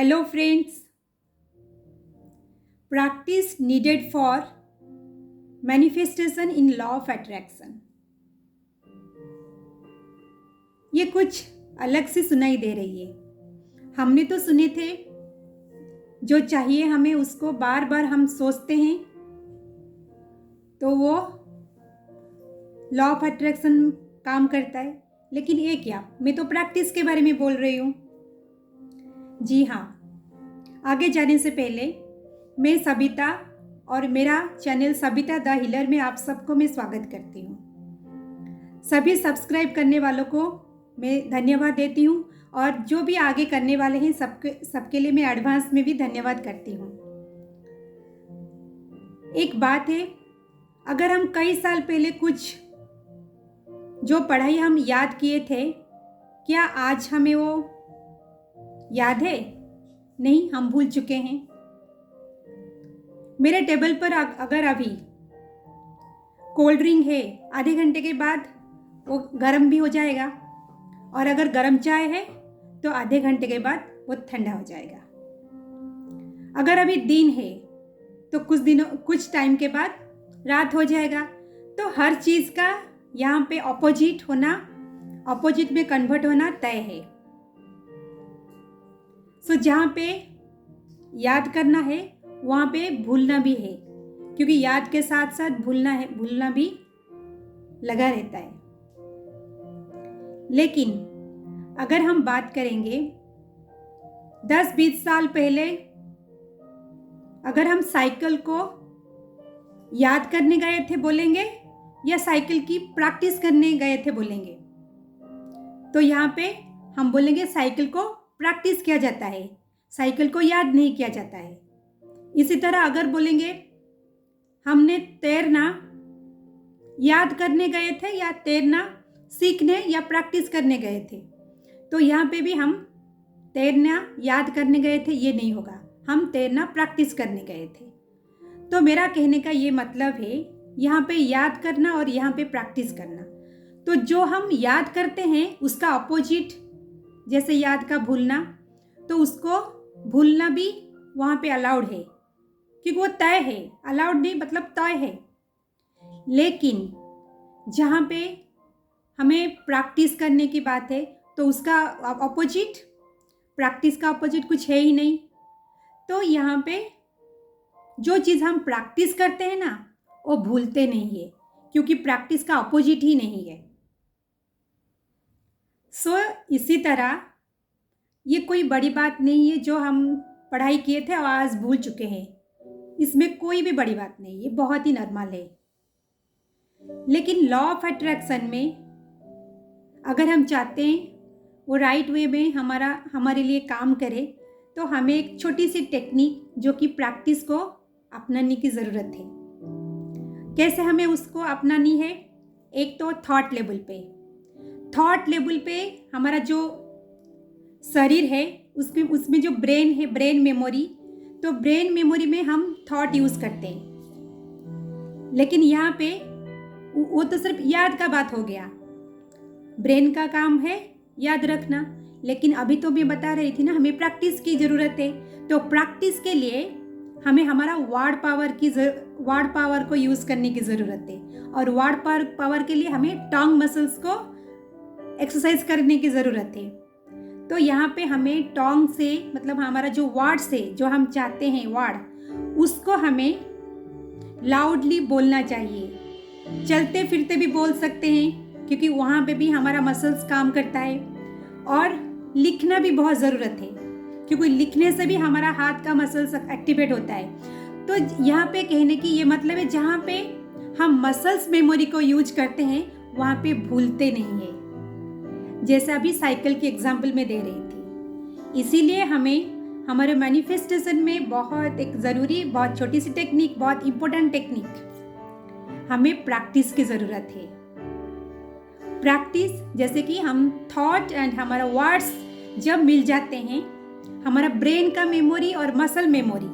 Hello, friends. Practice needed for manifestation in law of attraction. ये कुछ अलग से सुनाई दे रही है। हमने तो सुने थे जो चाहिए हमें उसको बार बार हम सोचते हैं तो वो लॉ ऑफ अट्रैक्शन काम करता है। लेकिन ये क्या, मैं तो प्रैक्टिस के बारे में बोल रही हूँ। जी हाँ, आगे जाने से पहले मैं सबिता और मेरा चैनल सबिता द हीलर में आप सबको मैं स्वागत करती हूँ। सभी सब्सक्राइब करने वालों को मैं धन्यवाद देती हूँ और जो भी आगे करने वाले हैं सबके लिए मैं एडवांस में भी धन्यवाद करती हूँ। एक बात है, अगर हम कई साल पहले कुछ जो पढ़ाई हम याद किए थे, क्या आज हमें वो याद है? नहीं, हम भूल चुके हैं। मेरे टेबल पर अगर अभी कोल्ड ड्रिंक है, आधे घंटे के बाद वो गर्म भी हो जाएगा, और अगर गर्म चाय है तो आधे घंटे के बाद वो ठंडा हो जाएगा। अगर अभी दिन है तो कुछ टाइम के बाद रात हो जाएगा। तो हर चीज़ का यहाँ पे ऑपोजिट में कन्वर्ट होना तय है। सो जहाँ पे याद करना है वहाँ पे भूलना भी है, क्योंकि याद के साथ साथ भूलना भी लगा रहता है। लेकिन अगर हम बात करेंगे 10-20 साल पहले, अगर हम साइकिल को याद करने गए थे बोलेंगे, या साइकिल की प्रैक्टिस करने गए थे बोलेंगे, तो यहाँ पे हम बोलेंगे साइकिल को प्रैक्टिस किया जाता है, साइकिल को याद नहीं किया जाता है। इसी तरह अगर बोलेंगे हमने तैरना याद करने गए थे या तैरना सीखने या प्रैक्टिस करने गए थे, तो यहाँ पे भी हम तैरना याद करने गए थे ये नहीं होगा, हम तैरना प्रैक्टिस करने गए थे। तो मेरा कहने का ये मतलब है, यहाँ पे याद करना और यहाँ पे प्रैक्टिस करना। तो जो हम याद करते हैं उसका अपोजिट, जैसे याद का भूलना, तो उसको भूलना भी वहाँ पे अलाउड है, क्योंकि वो तय है। अलाउड नहीं मतलब तय है। लेकिन जहाँ पे हमें प्रैक्टिस करने की बात है तो उसका अपोजिट, प्रैक्टिस का अपोजिट कुछ है ही नहीं। तो यहाँ पे जो चीज़ हम प्रैक्टिस करते हैं ना, वो भूलते नहीं है, क्योंकि प्रैक्टिस का अपोजिट ही नहीं है। सो इसी तरह ये कोई बड़ी बात नहीं है जो हम पढ़ाई किए थे और आज भूल चुके हैं। इसमें कोई भी बड़ी बात नहीं है, बहुत ही नॉर्मल है। लेकिन लॉ ऑफ अट्रैक्शन में अगर हम चाहते हैं वो राइट वे में हमारे लिए काम करे, तो हमें एक छोटी सी टेक्निक जो कि प्रैक्टिस को अपनाने की ज़रूरत है। कैसे हमें उसको अपनानी है? एक तो थॉट लेवल पे हमारा जो शरीर है उसमें जो ब्रेन है, ब्रेन मेमोरी, तो ब्रेन मेमोरी में हम थॉट यूज़ करते हैं। लेकिन यहाँ पे वो तो सिर्फ याद का बात हो गया, ब्रेन का काम है याद रखना। लेकिन अभी तो मैं बता रही थी ना, हमें प्रैक्टिस की ज़रूरत है। तो प्रैक्टिस के लिए हमें हमारा वर्ड पावर को यूज़ करने की ज़रूरत है, और वर्ड पावर के लिए हमें टंग मसल्स को एक्सरसाइज करने की ज़रूरत है। तो यहाँ पे हमें टंग से मतलब हमारा जो वर्ड्स है, जो हम चाहते हैं वर्ड, उसको हमें लाउडली बोलना चाहिए। चलते फिरते भी बोल सकते हैं, क्योंकि वहाँ पे भी हमारा मसल्स काम करता है। और लिखना भी बहुत ज़रूरत है, क्योंकि लिखने से भी हमारा हाथ का मसल्स एक्टिवेट होता है। तो यहाँ पे कहने की ये मतलब है, जहाँ पे हम मसल्स मेमोरी को यूज करते हैं वहाँ पे भूलते नहीं है। जैसा अभी साइकिल की एग्जाम्पल में दे रही थी। इसीलिए हमें हमारे मैनिफेस्टेशन में बहुत एक ज़रूरी, बहुत छोटी सी टेक्निक, बहुत इम्पोर्टेंट टेक्निक, हमें प्रैक्टिस की ज़रूरत है। प्रैक्टिस जैसे कि हम थॉट एंड हमारा वर्ड्स जब मिल जाते हैं, हमारा ब्रेन का मेमोरी और मसल मेमोरी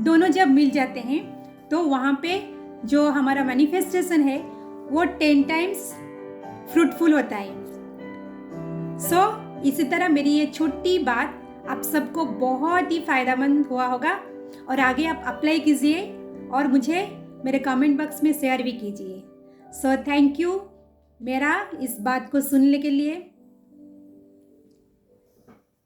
दोनों जब मिल जाते हैं, तो वहाँ पे जो हमारा मैनिफेस्टेशन है वो 10 टाइम्स फ्रूटफुल होता है। सो इसी तरह मेरी ये छोटी बात आप सबको बहुत ही फ़ायदेमंद हुआ होगा और आगे आप अप्लाई कीजिए और मुझे मेरे कमेंट बॉक्स में शेयर भी कीजिए। सो थैंक यू मेरा इस बात को सुनने के लिए।